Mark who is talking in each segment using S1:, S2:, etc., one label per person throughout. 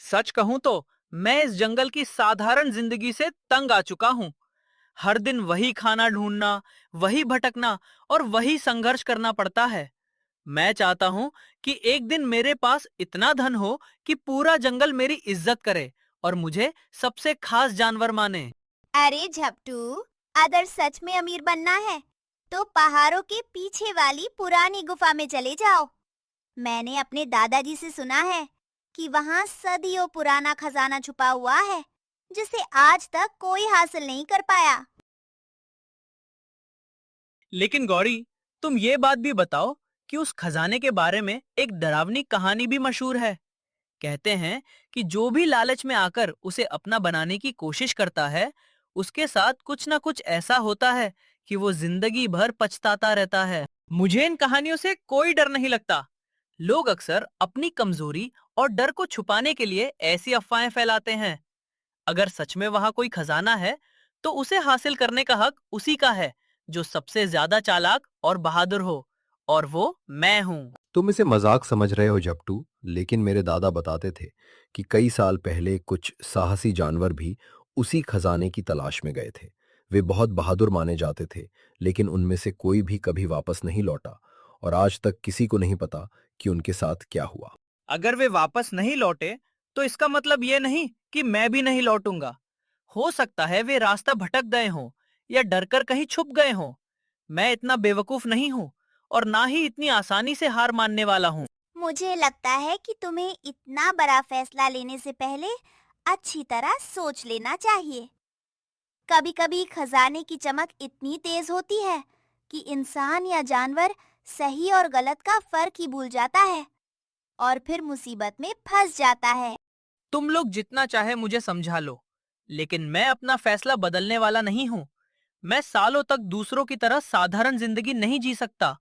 S1: सच कहूं तो मैं इस जंगल की साधारण जिंदगी से तंग आ चुका हूं। हर दिन वही खाना ढूंढना, वही भटकना और वही संघर्ष करना पड़ता है। मैं चाहता हूं कि एक दिन मेरे पास इतना धन हो कि पूरा जंगल मेरी इज्जत करे और मुझे सबसे खास जानवर माने।
S2: अरे झपटू, अगर सच में अमीर बनना है तो पहाड़ों के पीछे वाली पुरानी गुफा में चले जाओ। मैंने अपने दादाजी से सुना है कि वहाँ सदियों पुराना खजाना छुपा हुआ है जिसे आज तक कोई हासिल नहीं कर पाया।
S1: लेकिन गौरी, तुम ये बात भी बताओ कि उस खजाने के बारे में एक डरावनी कहानी भी मशहूर है। कहते हैं कि जो भी लालच में आकर उसे अपना बनाने की कोशिश करता है, उसके साथ कुछ ना कुछ ऐसा होता है कि वो जिंदगी भर पछताता रहता है। मुझे इन कहानियों से कोई डर नहीं लगता। लोग अक्सर अपनी कमजोरी और डर को छुपाने के लिए ऐसी अफवाहें फैलाते हैं। अगर सच में वहां कोई खजाना है, तो उसे हासिल करने का हक उसी का है जो सबसे ज्यादा चालाक और बहादुर हो, और वो मैं हूँ।
S3: तुम इसे मजाक समझ रहे हो जपटू, लेकिन मेरे दादा बताते थे कि कई साल पहले कुछ साहसी जानवर भी उसी खजाने की तलाश में गए थे। वे बहुत बहादुर माने जाते थे, लेकिन उनमें से कोई भी कभी वापस नहीं लौटा और आज तक किसी को नहीं पता कि उनके साथ क्या हुआ।
S1: अगर वे वापस नहीं लौटे, तो इसका मतलब ये नहीं कि मैं भी नहीं लौटूंगा। हो सकता है वे रास्ता भटक गए हों या डरकर कहीं छुप गए हों। मैं इतना बेवकूफ नहीं हूं और ना ही इतनी आसानी से हार मानने वाला हूं।
S2: मुझे लगता है कि तुम्हें इतना बड़ा फैसला लेने से पहले अच्छी तरह सोच लेना चाहिए। कभी-कभी खजाने की चमक इतनी तेज होती है कि इंसान या जानवर सही और गलत का फर्क ही भूल जाता है और फिर मुसीबत में फंस जाता है।
S1: तुम लोग जितना चाहे मुझे समझा लो, लेकिन मैं अपना फैसला बदलने वाला नहीं हूं। मैं सालों तक दूसरों की तरह साधारण जिंदगी नहीं जी सकता।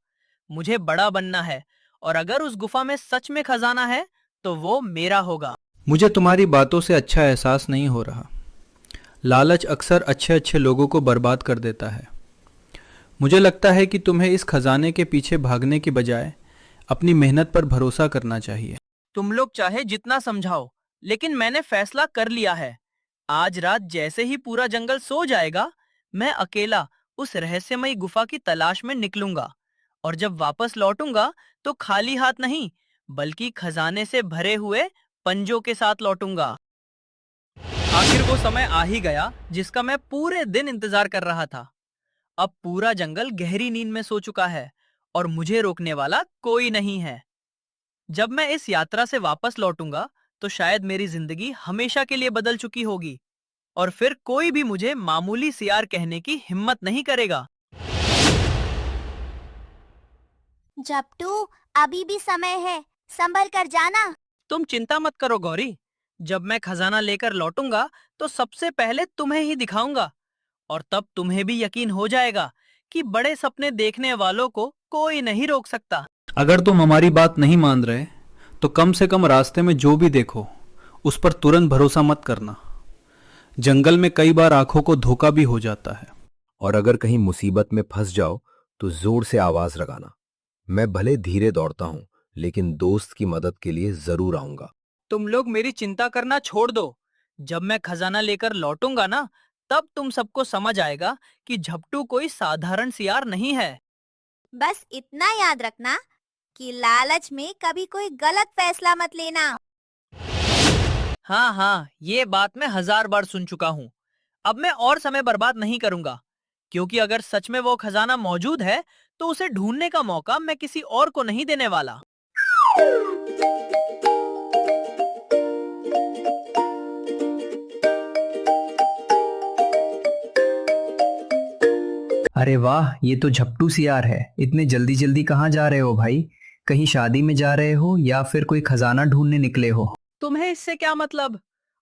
S1: मुझे बड़ा बनना है, और अगर उस गुफा में सच में खजाना है, तो वो मेरा होगा।
S4: मुझे तुम्हारी बातों से अच्छा एहसास नहीं हो रहा। लालच अक्सर अच्छे अच्छे लोगों को बर्बाद कर देता है। मुझे लगता है कि तुम्हें इस खजाने के पीछे भागने की बजाय अपनी मेहनत पर भरोसा करना चाहिए।
S1: तुम लोग चाहे जितना समझाओ, लेकिन मैंने फैसला कर लिया है। आज रात जैसे ही पूरा जंगल सो जाएगा, मैं अकेला उस रहस्यमयी गुफा की तलाश में निकलूंगा। और जब वापस लौटूंगा, तो खाली हाथ नहीं, बल्कि खजाने से भरे हुए पंजों के साथ लौटूंगा। आखिर वो समय आ ही गया जिसका मैं पूरे दिन इंतजार कर रहा था। अब पूरा जंगल गहरी नींद में सो चुका है और मुझे रोकने वाला कोई नहीं है। जब मैं इस यात्रा से वापस लौटूंगा, तो शायद मेरी जिंदगी हमेशा के लिए बदल चुकी होगी और फिर कोई भी मुझे मामूली सियार कहने की हिम्मत नहीं करेगा।
S2: झपटू, अभी भी समय है, संभल कर जाना।
S1: तुम चिंता मत करो गौरी। जब मैं खजाना लेकर लौटूंगा, तो सबसे पहले तुम्हें ही दिखाऊंगा, और तब तुम्हें भी यकीन हो जाएगा कि बड़े सपने देखने वालों को कोई नहीं रोक सकता।
S4: अगर तुम हमारी बात नहीं मान रहे तो कम से कम रास्ते में जो भी देखो उस पर तुरंत भरोसा मत करना। जंगल में कई बार आंखों को धोखा भी हो जाता है।
S3: और अगर कहीं मुसीबत में फंस जाओ तो जोर से आवाज लगाना। मैं भले धीरे दौड़ता हूं, लेकिन दोस्त की मदद के लिए जरूर आऊंगा।
S1: तुम लोग मेरी चिंता करना छोड़ दो। जब मैं खजाना लेकर लौटूंगा ना, तब तुम सबको समझ आएगा कि झपटू कोई साधारण सियार नहीं है।
S2: बस इतना याद रखना कि लालच में कभी कोई गलत फैसला मत लेना।
S1: हाँ हाँ, ये बात मैं 1000 बार सुन चुका हूँ। अब मैं और समय बर्बाद नहीं करूंगा, क्योंकि अगर सच में वो खजाना मौजूद है, तो उसे ढूंढने का मौका मैं किसी और को नहीं देने वाला।
S5: अरे वाह, ये तो झपटू सियार है। इतने जल्दी जल्दी कहाँ जा रहे हो भाई? कहीं शादी में जा रहे हो या फिर कोई खजाना ढूंढने निकले हो?
S1: तुम्हें इससे क्या मतलब?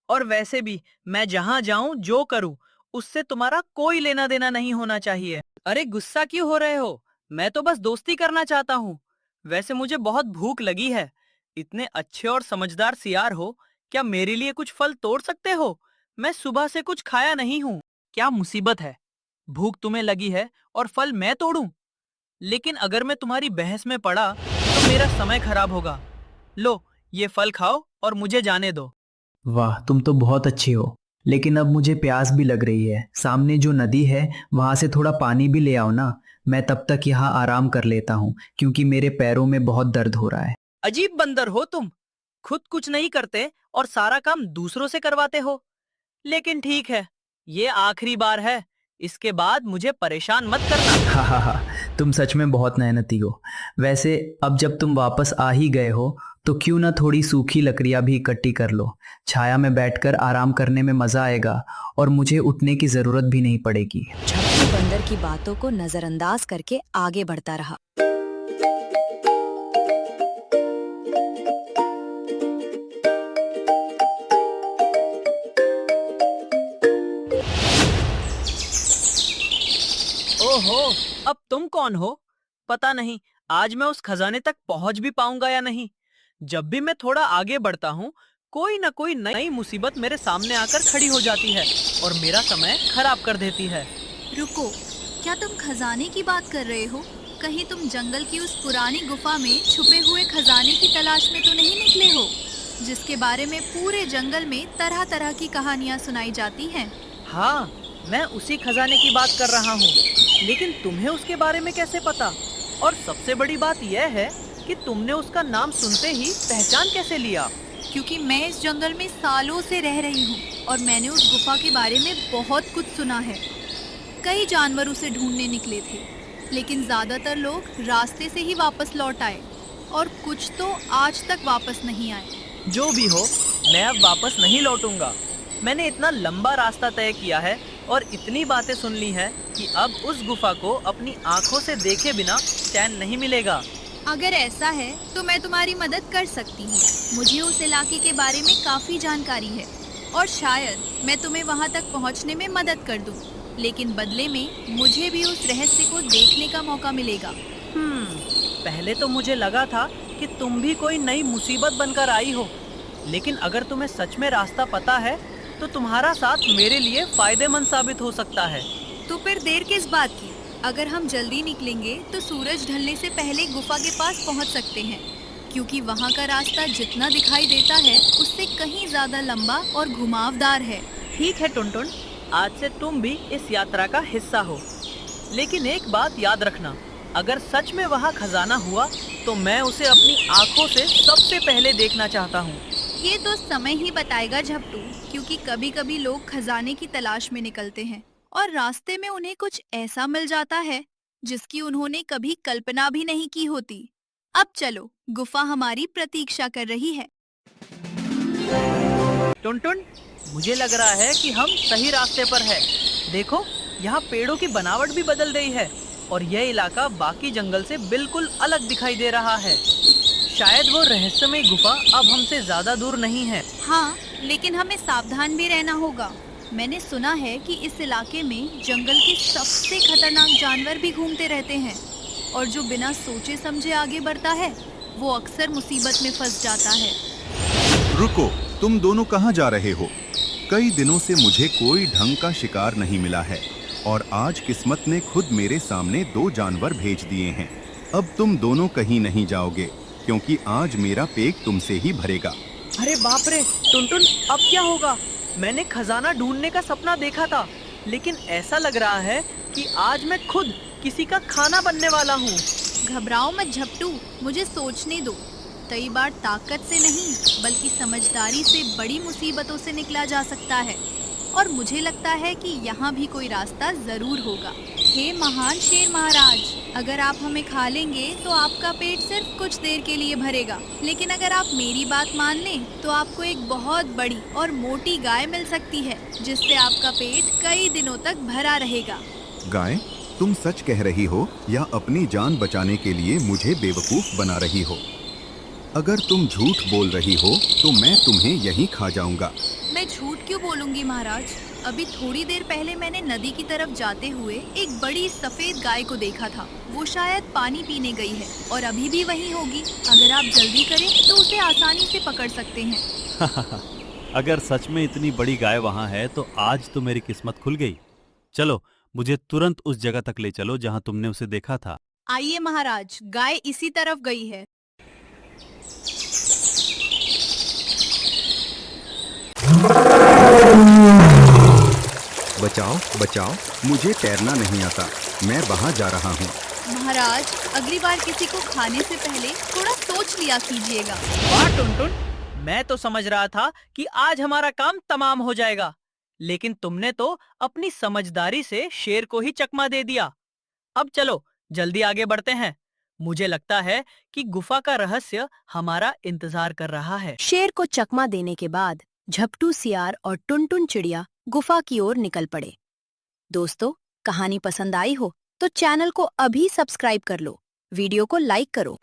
S1: और वैसे भी मैं जहां जाऊं जो करूं, उससे तुम्हारा कोई लेना देना नहीं होना चाहिए। अरे गुस्सा क्यों हो रहे हो? मैं तो बस दोस्ती करना चाहता हूँ। वैसे मुझे बहुत भूख लगी है। इतने अच्छे और समझदार सियार हो, क्या मेरे लिए कुछ फल तोड़ सकते हो? मैं सुबह से कुछ खाया नहीं हूँ। क्या मुसीबत है? भूख तुम्हें लगी है और फल मैं तोड़ूं? लेकिन अगर मैं तुम्हारी बहस में पड़ा, तो मेरा समय खराब होगा। लो, ये फल खाओ और मुझे जाने दो।
S5: वाह, तुम तो बहुत अच्छे हो। लेकिन अब मुझे प्यास भी लग रही है। सामने जो नदी है वहां से थोड़ा पानी भी ले आओ ना। मैं तब तक यहाँ आराम कर लेता हूँ क्योंकि मेरे पैरों में बहुत दर्द हो रहा है।
S1: अजीब बंदर हो तुम, खुद कुछ नहीं करते और सारा काम दूसरों से करवाते हो। लेकिन ठीक है, ये आखिरी बार है, इसके बाद मुझे परेशान मत करना।
S5: हा हा हा, तुम सच में बहुत मेहनती हो। वैसे अब जब तुम वापस आ ही गए हो तो क्यों ना थोड़ी सूखी लकड़ियां भी इकट्ठी कर लो। छाया में बैठकर आराम करने में मजा आएगा और मुझे उठने की जरूरत भी नहीं पड़ेगी।
S6: झप्पू बंदर की बातों को नजरअंदाज करके आगे बढ़ता रहा।
S1: ओहो, अब तुम कौन हो? पता नहीं आज मैं उस खजाने तक पहुंच भी पाऊंगा या नहीं। जब भी मैं थोड़ा आगे बढ़ता हूँ, कोई न कोई नई मुसीबत मेरे सामने आकर खड़ी हो जाती है और मेरा समय खराब कर देती है।
S7: रुको, क्या तुम खजाने की बात कर रहे हो? कहीं तुम जंगल की उस पुरानी गुफा में छुपे हुए खजाने की तलाश में तो नहीं निकले हो, जिसके बारे में पूरे जंगल में तरह तरह की कहानियां सुनाई जाती हैं?
S1: हाँ, मैं उसी खजाने की बात कर रहा हूँ। लेकिन तुम्हें उसके बारे में कैसे पता? और सबसे बड़ी बात यह है कि तुमने उसका नाम सुनते ही पहचान कैसे लिया?
S7: क्योंकि मैं इस जंगल में सालों से रह रही हूँ और मैंने उस गुफा के बारे में बहुत कुछ सुना है। कई जानवर उसे ढूंढने निकले थे, लेकिन ज्यादातर लोग रास्ते से ही वापस लौट आए और कुछ तो आज तक वापस नहीं आए।
S1: जो भी हो, मैं अब वापस नहीं लौटूंगा। मैंने इतना लंबा रास्ता तय किया है और इतनी बातें सुन ली हैं कि अब उस गुफा को अपनी आंखों से देखे बिना चैन नहीं मिलेगा।
S7: अगर ऐसा है तो मैं तुम्हारी मदद कर सकती हूँ। मुझे उस इलाके के बारे में काफी जानकारी है और शायद मैं तुम्हें वहाँ तक पहुँचने में मदद कर दूँ, लेकिन बदले में मुझे भी उस रहस्य को देखने का मौका मिलेगा।
S1: पहले तो मुझे लगा था कि तुम भी कोई नई मुसीबत बनकर आई हो, लेकिन अगर तुम्हें सच में रास्ता पता है तो तुम्हारा साथ मेरे लिए फायदेमंद साबित हो सकता है।
S7: तो फिर देर किस बात की? अगर हम जल्दी निकलेंगे तो सूरज ढलने से पहले गुफा के पास पहुंच सकते हैं, क्योंकि वहां का रास्ता जितना दिखाई देता है उससे कहीं ज्यादा लंबा और घुमावदार है।
S1: ठीक है टुनटुन, आज से तुम भी इस यात्रा का हिस्सा हो। लेकिन एक बात याद रखना, अगर सच में वहाँ खजाना हुआ तो मैं उसे अपनी आंखों से सबसे पहले देखना चाहता हूँ।
S7: ये तो समय ही बताएगा झपटू, क्योंकि कभी कभी लोग खजाने की तलाश में निकलते हैं और रास्ते में उन्हें कुछ ऐसा मिल जाता है जिसकी उन्होंने कभी कल्पना भी नहीं की होती। अब चलो, गुफा हमारी प्रतीक्षा कर रही है।
S1: टुनटुन, मुझे लग रहा है कि हम सही रास्ते पर हैं। देखो, यहाँ पेड़ों की बनावट भी बदल रही है और यह इलाका बाकी जंगल से बिल्कुल अलग दिखाई दे रहा है। शायद वो रहस्यमय गुफा अब हमसे ज्यादा दूर नहीं है।
S7: हाँ, लेकिन हमें सावधान भी रहना होगा। मैंने सुना है कि इस इलाके में जंगल के सबसे खतरनाक जानवर भी घूमते रहते हैं और जो बिना सोचे समझे आगे बढ़ता है वो अक्सर मुसीबत में फंस जाता है।
S8: रुको, तुम दोनों कहाँ जा रहे हो? कई दिनों से मुझे कोई ढंग का शिकार नहीं मिला है और आज किस्मत ने खुद मेरे सामने 2 जानवर भेज दिए हैं। अब तुम दोनों कहीं नहीं जाओगे क्योंकि आज मेरा पेट तुमसे ही भरेगा।
S1: अरे बाप रे टुनटुन, अब क्या होगा? मैंने खजाना ढूंढने का सपना देखा था, लेकिन ऐसा लग रहा है कि आज मैं खुद किसी का खाना बनने वाला हूँ।
S7: घबराओ मत झपटू, मुझे सोचने दो। कई बार ताकत से नहीं बल्कि समझदारी से बड़ी मुसीबतों से निकला जा सकता है और मुझे लगता है कि यहाँ भी कोई रास्ता जरूर होगा। हे महान शेर महाराज, अगर आप हमें खा लेंगे तो आपका पेट सिर्फ कुछ देर के लिए भरेगा, लेकिन अगर आप मेरी बात मान लें तो आपको एक बहुत बड़ी और मोटी गाय मिल सकती है जिससे आपका पेट कई दिनों तक भरा रहेगा।
S8: गाय, तुम सच कह रही हो या अपनी जान बचाने के लिए मुझे बेवकूफ बना रही हो? अगर तुम झूठ बोल रही हो तो मैं तुम्हें यहीं खा जाऊंगा।
S7: मैं झूठ क्यों बोलूंगी महाराज? अभी थोड़ी देर पहले मैंने नदी की तरफ जाते हुए एक बड़ी सफेद गाय को देखा था। वो शायद पानी पीने गई है और अभी भी वहीं होगी। अगर आप जल्दी करें तो उसे आसानी से पकड़ सकते हैं।
S9: अगर सच में इतनी बड़ी गाय वहाँ है तो आज तो मेरी किस्मत खुल गई। चलो, मुझे तुरंत उस जगह तक ले चलो जहाँ तुमने उसे देखा था।
S7: आइए महाराज, गाय इसी तरफ गई है।
S8: बचाओ बचाओ, मुझे तैरना नहीं आता, मैं वहां जा रहा हूँ।
S7: महाराज, अगली बार किसी को खाने से पहले थोड़ा सोच लिया कीजिएगा।
S1: वाह टुनटुन, मैं तो समझ रहा था कि आज हमारा काम तमाम हो जाएगा, लेकिन तुमने तो अपनी समझदारी से शेर को ही चकमा दे दिया। अब चलो जल्दी आगे बढ़ते हैं। मुझे लगता है कि गुफा का रहस्य हमारा इंतजार कर रहा है।
S6: शेर को चकमा देने के बाद झपटू सियार और टुनटुन चिड़िया गुफा की ओर निकल पड़े। दोस्तों, कहानी पसंद आई हो तो चैनल को अभी सब्सक्राइब कर लो, वीडियो को लाइक करो।